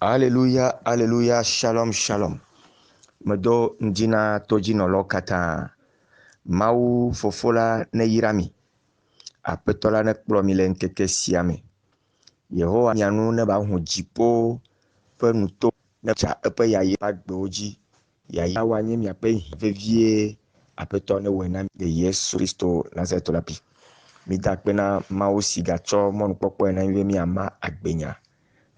Alléluia, alléluia, shalom, shalom. Medo ndina tojinolo kata. Mau fofola ne yirami. Apetola ne kplomi le nkeke siame. Yehowa mianu ne ba hu dzipo pe nuto ne tsa epe yayi agbewoji. Yayi awanye miape vevie apeto ne wena de Yesu Kristo Nazareto la pi. Mi dakpena mau sigatso monu kpokpo na mi ama agbenya.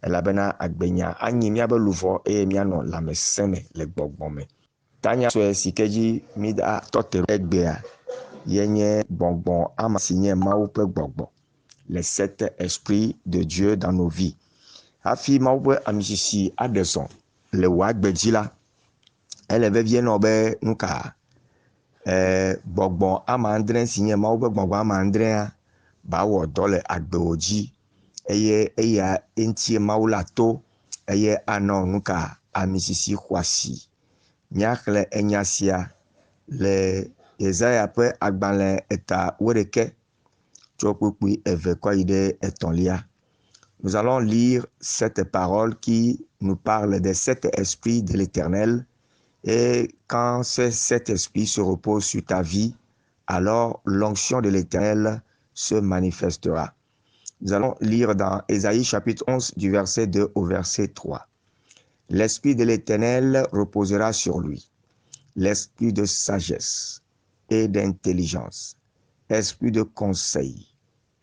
Elabena agbenya anyi miabe luvo eye mianɔ lameseme le gbogbome. Tanya soe sikeji mi da tote egbea yenye gbɔngbɔn ama si nye Mawu ƒe gbɔgbɔ le cet esprit de Dieu dans nos vies. Hafi Mawu ƒe amisisi aɖe zɔ le wò agbe dzi la, ele vevie nɔ be nuka gbɔgbɔn ama andre si nye Mawu ƒe gbɔgbɔn ama andrea ba wɔ dɔ le agbewo dzi. Eye eya eŋtie Mawu la to eye anɔ nuka amisisi xɔasi. Míaxlẽ enya sia le Yesaya ƒe agbalẽ eta woɖeke tso kpukpui eve kɔ yi ɖe etɔ̃lia. Nous allons lire cette parole qui nous parle de cet esprit de l'Éternel, et quand cet esprit se repose sur ta vie, alors l'onction de l'Éternel se manifestera. Nous allons lire dans Ésaïe chapitre 11 du verset 2 au verset 3. L'esprit de l'Éternel reposera sur lui, l'esprit de sagesse et d'intelligence, esprit de conseil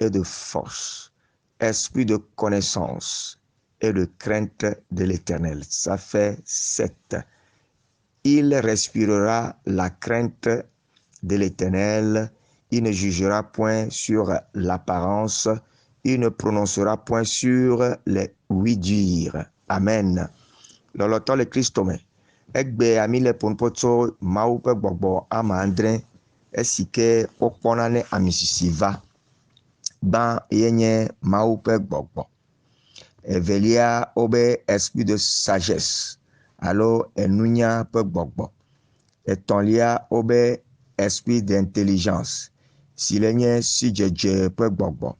et de force, esprit de connaissance et de crainte de l'Éternel. Ça fait 7. Il respirera la crainte de l'Éternel, il ne jugera point sur l'apparence, il ne prononcera point sur les oui-dire. Amen. Loloto le Kristo me. Egbe ami le ponpoto Mawu ƒe gbɔgbɔ ama andre esike kpɔkpɔna ne amisisi va. Ba yenye Mawu ƒe gbɔgbɔ. Evelia obe esprit de sagesse alo enunya ƒe gbɔgbɔ. Etɔ̃lia obe esprit d'intelligence si le nye sidzedze ƒe gbɔgbɔ.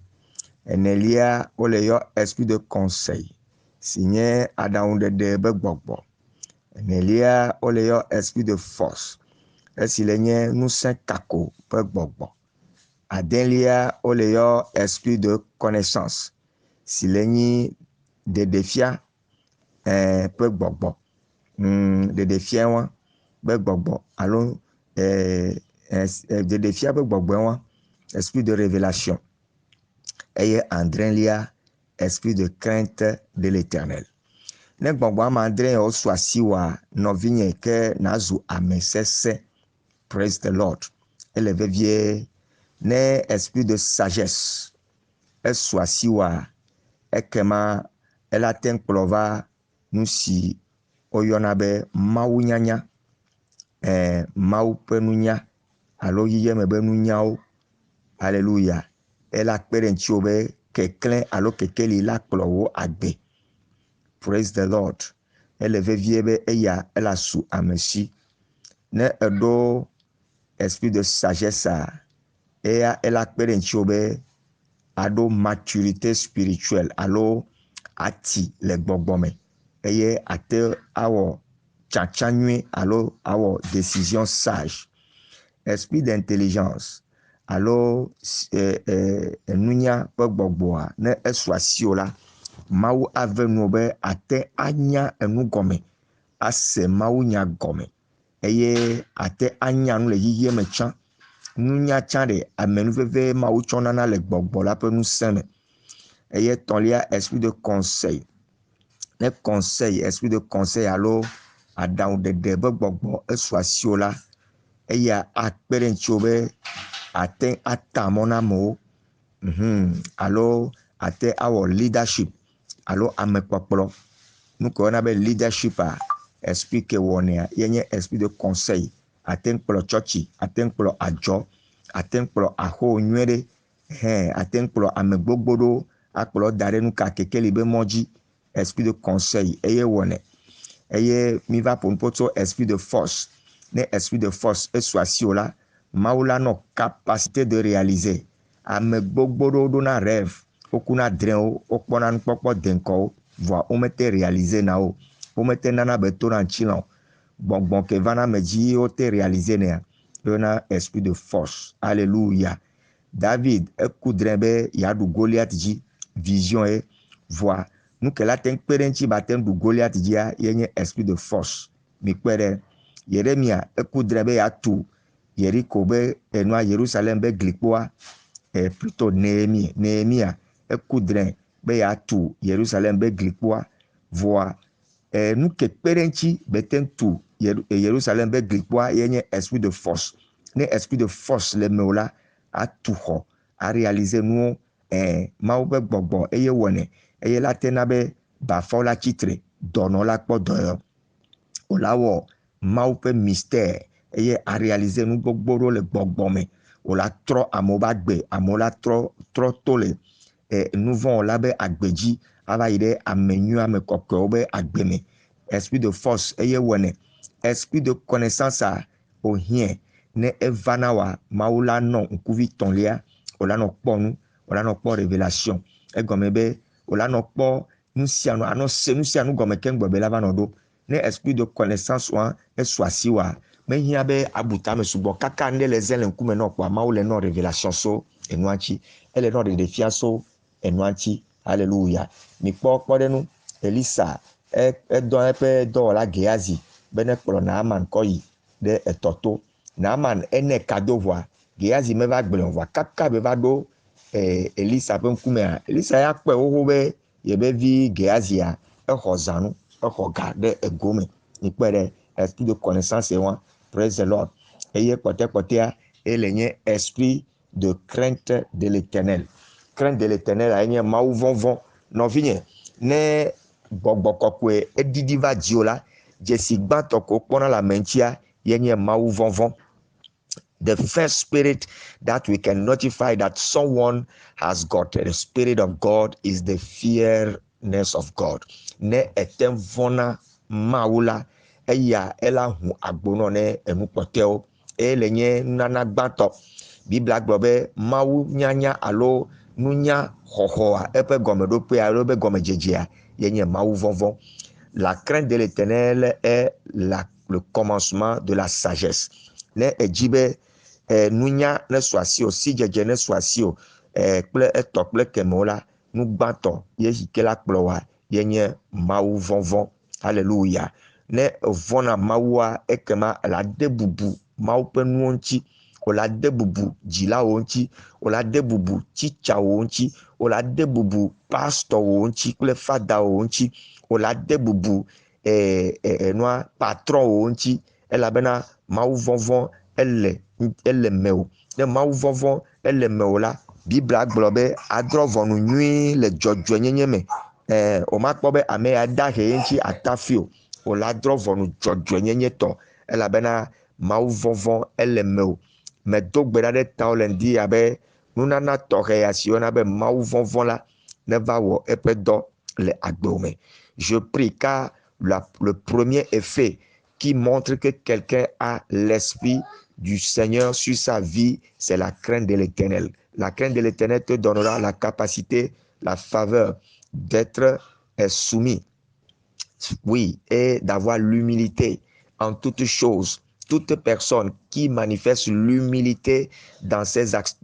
Enelia wole yɔ esprit de conseil si nye aɖaŋuɖeɖe be gbɔgbɔ. Enelia wole yɔ esprit de force esi le nye ŋusẽ kako ƒe gbɔgbɔ. Adelia wole yɔ esprit de connaissance si le nye ɖeɖefia ƒe gbɔgbɔ. Ɖeɖefia wa be gbɔgbɔ alo ɖeɖefia be gbɔgbɔ wa esprit de révélation. Eye andrelia esprit de crainte de l'Éternel. Ne gbɔgbɔ ama andre yawo su asi wa nɔvinye ke nazu ame sese. Praise the Lord. Ele vevie ne esprit de sagesse esu asi wa ekema ela ten kplɔ va nu si woyɔna be Mawu nyanya, Mawu ƒe nunya alo yiyeme be nunyawo. Alléluia. Ela kpe ɖe ŋutiwo be keklẽ alo kekeli la kplɔ wo agbe. Praise the Lord. Ele vevie be eya ela su ame si. Ne eɖo esprit de sagesse eya ela kpe ɖe ŋutiwo be aɖo maturité spirituelle alo ati le gbɔgbɔ me eye ate awɔ tsatsa nyui alo awɔ décision sage. Esprit d'intelligence alo enunya ƒe gbɔgbɔa ne esu asiwo la, Mawu ave nu be ate anya enu gɔme, ase Mawu nya gɔme eye ate anya nu le yiyie me tsã. Nunya tsã ɖe amenu veve Mawu tsɔ nana le gbɔgbɔ la ƒe ŋusẽ me. Eye tɔ̃lia esprit de conseil. Ne conseil, esprit de conseil alo aɖaŋuɖeɖe be gbɔgbɔ esu asiwo la, eya akpe ɖe ŋutiwo be ate ata mɔ na amewo. Alo ate awɔ leadership alo amekpɔkplɔ. Nu ke wɔna be leadership esprit ke wɔnea yenye esprit de conseil. Ate kplɔ tsɔtsi, ate kplɔ adzɔ, ate kplɔ axo nyuie ɖe, ate kplɔ ame gbogbo ɖo akplɔ da ɖe nuka kekeli be mɔ dzi. Esprit de conseil eye wɔnɛ. Eye mi va ƒo nuƒo tso esprit de force. Ne esprit de force esu asiwo la, Mawu la nɔ capacité de réaliser. Ame gbogbo ɖo ɖona rêve, wokuna drɛwo, wokpɔna nukpɔkpɔ deŋkɔwo. voa womete réaliser na o womete nana be to na ntsi la o gbɔgbɔ ke va na me dzi wote réaliser nea yɔna esprit de force alléluia David eku drɛ be yeaɖu Goliath dzi vision ye voa nu ke la te ŋu kpe ɖe ŋuti ba te ŋu ɖu Goliath dzia ye nye esprit de force mi kpe ɖe Yeremia eku drɛ be yeatu Yeriko be enua Yerusalem be glikpoa plutôt Nehemia eku drɛ be yeatu Yerusalem be glikpoa voa nu ke kpe ɖe ŋuti be te ŋu tu Yerusalem be glikpoa ye nye esprit de force ne esprit de force le me o la atu xɔ a réaliser nuwo Mawu be gbɔgbɔ eye wɔnɛ eye la te na be bafɔwo la tsitre dɔnɔ la kpɔ dɔyɔ o la wɔ Mawu ƒe mystère eye a réaliser nu gbogbo ɖewo le gbɔgbɔ me o la trɔ amewo be agbe amewo la trɔ to le nu vɔ la be agbe dzi ava yi ɖe ame nyui ame kɔkɔewo be agbe me esprit de force eye wɔnɛ esprit de connaissance a o hiɛ ne eva na wa Mawu la nɔ ŋkuvi tɔ̃lia o la nɔ kpɔ nu o la nɔ kpɔ révélation egɔme be o la nɔ kpɔ nu sia nu anɔ se nu sia nu gɔme ke ŋgbe be la va nɔ ɖo ne esprit de connaissance wa esu asi wa mehiã be abuta me sugbɔ kaka ne le zẽ le ŋkume nɔ kpɔa Mawu le nɔ révélation so enua ŋuti ele nɔ ɖeɖefia so enua ŋuti alléluia mikpɔ kpɔɖenu Elisa edɔ eƒe dɔwɔla Gehazi be ne kplɔ Naaman kɔ yi ɖe etɔ to Naaman ene kado voa Gehazi meva gblẽ o voa kaka be va ɖo Elisa ƒe ŋkumea Elisa ya kpɔe xoxo be yebe vi Gehazia exɔ zãnu exɔ ga ɖe egome mikpɔe ɖe esprit de connaissance wa praise the Lord eye kpɔtɛkpɔtɛa ele nye esprit de crainte de l'Éternel crainte de l'Éternel a nye Mawu vɔvɔ nɔvinye ne gbɔgbɔ kɔkɔe edidi va dziwo la dzesi gbãtɔ ko kpɔna le ame ŋutia ye nye Mawu vɔvɔ. The first spirit that we can notify that someone has got the spirit of God is the fearness of God. Ne etem vɔna Mawu la eya ela hu agbono ne enu kpɔtɛwo ele nye nana gbãtɔ Biblia gblɔ be Mawu nyanya alo nunya xɔxɔa eƒe gɔmeɖokpea alo be gɔmedzedzea ye nye Mawu vɔvɔ. La crainte de l'Éternel est le commencement de la sagesse. Ne edzi be nunya ne su asi o sidzedze ne su asi o kple etɔ kple kemewo la nu gbãtɔ ye ke la kplɔ wa ye nye Mawu vɔvɔ haleluya ne vɔna Mawua ekema la de bubu Mawu ƒe nuwo ŋuti o la de bubu dzilawo ŋuti o la de bubu tsitsawo ŋuti o la de bubu pastɔwo ŋuti kple fadawo ŋuti o la de bubu nua patronwo ŋuti elabena Mawu vɔvɔ ele mewo ne Mawu vɔvɔ ele mewo la Biblia gblɔ be adrɔ ʋɔnu nyui le dzɔdzɔenyenye me o makpɔ be ame ya da he ŋuti atafi o la drɔ ʋɔnu dzɔdzɔenyenye tɔ elabena Mawu vɔvɔ ele mewo medo gbe ɖa ɖe tawo le ŋdi abe nunana tɔxɛ ya si yɔna be Mawu vɔvɔ la ne va wɔ eƒe dɔ le agbewo me. Je prie car le premier effet qui montre que quelqu'un a l'esprit du Seigneur sur sa vie, c'est la crainte de l'Éternel. La crainte de l'Éternel te donnera la capacité, la faveur d'être soumis, oui, et d'avoir l'humilité en toutes choses. Toute personne qui manifeste l'humilité dans ses actes,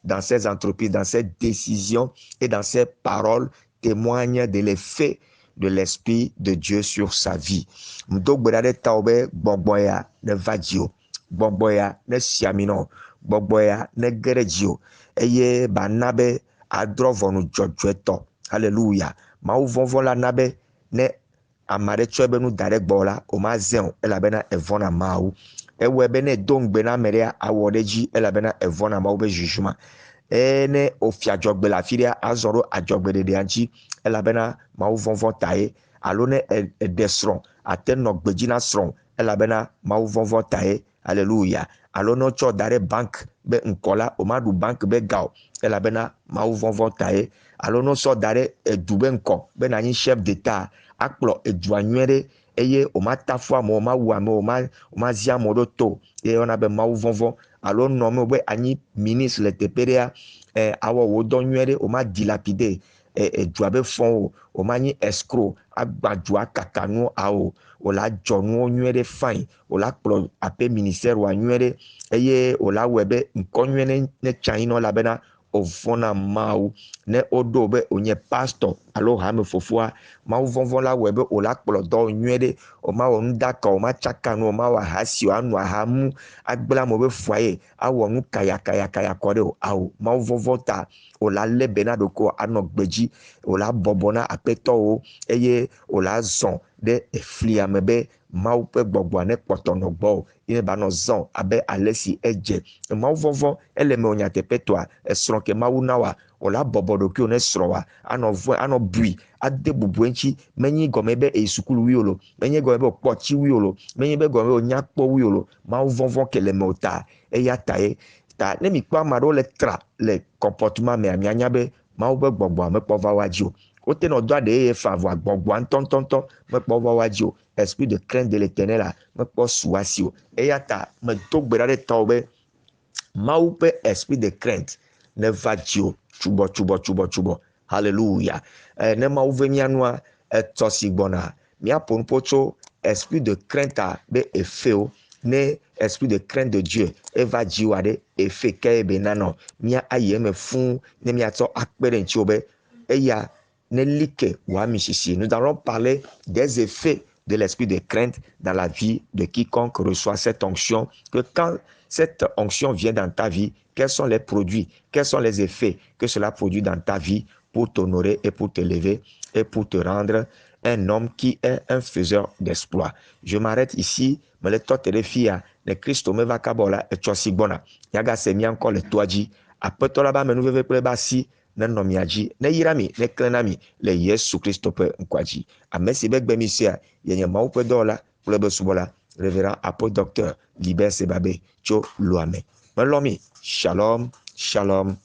dans ses entreprises, dans ses décisions et dans ses paroles témoigne de l'effet de l'Esprit de Dieu sur sa vie. Mdogberade taube gbɔgbɔya ne vadio, gbɔgbɔya ne siamino, gbɔgbɔya ne geredio, eye banabe adrɔ ʋɔnu dzɔdzɔetɔ. Alléluia. Mawu vɔvɔ la nabe ne amare tsɔe be nu da ɖe gbɔ la o ma zẽ o elabena evɔna Mawu. Ewɔe be ne do ŋgbe na ame ɖea awɔ ɖe dzi elabena evɔna Mawu be jugement. Ne ofia adzɔgbe le afi ɖea azɔ ɖo adzɔgbe ɖeɖea ŋuti elabena Mawu vɔvɔ ta ye alo ne eɖe srɔ̃ ate nɔ gbedzi na srɔ̃ elabena Mawu vɔvɔ ta ye. Alléluia. Alo ne wotsɔ da ɖe bank be ŋkɔ la o ma ɖu bank be ga o elabena Mawu vɔvɔ ta ye. Alo ne wosɔ da ɖe edu be ŋkɔ be nanyi chef d'État akplɔ edua nyuie ɖe eye o ma ta fu amewo o ma wu amewo o ma zi amewo ɖo to ye yɔna be Mawu vɔvɔ. Alo nɔ me be anyi ministre le teƒe ɖea awɔ wo dɔ nyuie ɖe o ma dilapide edzua be fɔn o ma nyi escrow agbadzua kakanu awo o la dzɔnuwo nyuie ɖe fain o la kplɔ aƒe ministère wa nyuie ɖe eye o la wɔe be ŋkɔ nyuie ne tsa yin la bena o vɔna mawu ne o ɖo be o nye pastor alo hame fofoa mawu vɔvɔ la wɔe be o la kplɔ dɔ nyuie ɖe o ma wɔ nu daka o ma tsaka nu o ma wɔ aha si o anu aha mu agble amewo be foyer awɔ nu kaya kɔ ɖe o awo mawu vɔvɔ ta o la lé be na ɖoko anɔ gbedzi o la bɔbɔ na aƒetɔwo eye o la zɔn ɖe eflia me be mawu ƒe gbɔgbɔa ne kpɔtɔ nɔ gbɔ o ye ba nɔ zɔn abe ale si edze mawu vɔvɔ ele me o nyateƒetɔa esrɔ̃ ke mawu na wa o la bɔbɔ ɖokuiwo ne srɔ̃ wa anɔ bui ade bubu eŋuti menyi gɔme be eyi sukulu wi o lo menyi gɔme be o kpɔ tsi wi o lo menyi be gɔme be o nya kpɔ wi o lo mawu vɔvɔ ke le me o ta eya ta ye ta ne mi kpɔ ame aɖewo le tra le comportement mea mianya be mawu be gbɔgbɔa mekpɔ va wa dzi o wote nɔ do aɖe eye fa vɔa gbɔgbɔa ŋutɔntɔntɔ mekpɔ va wa dzi o esprit de crainte de l'éternel la mekpɔ su wa si o eya ta medo gbe ɖa ɖe tɔwo be mawu ƒe esprit de crainte ne va dzi o tsubɔ hallelujah ne mawu ve mianua etɔ si gbɔna miaƒo nuƒo tso esprit de crainte be efewo ne esprit de crainte de Dieu eva dzi wa ɖe efe ke be nanɔ mia ayi eme fũu ne miatsɔ akpe ɖe ŋuti be eya ne like wa mi sisi nous allons parler des effets de l'esprit de crainte dans la vie de quiconque reçoit cette onction que quand cette onction vient dans ta vie quels sont les produits quels sont les effets que cela produit dans ta vie pour t'honorer et pour t'élever et pour te rendre un homme qui est un faiseur d'exploit. Je m'arrête ici, mais le temps de filles, le Christ me va kabola et choisi bona. Yaga se mi encore le toaji. Après toi là-bas, mais nous veuillons prendre basi. Ne nomiaji, ne yirami, ne klenami, le Yesu Christo pe nkwaji. Amesi bek bemisia, yenye mau pe dola, pour le besubola, révérend apôtre docteur Libert Sebabe, Tcho Louame. Melomi, shalom, shalom.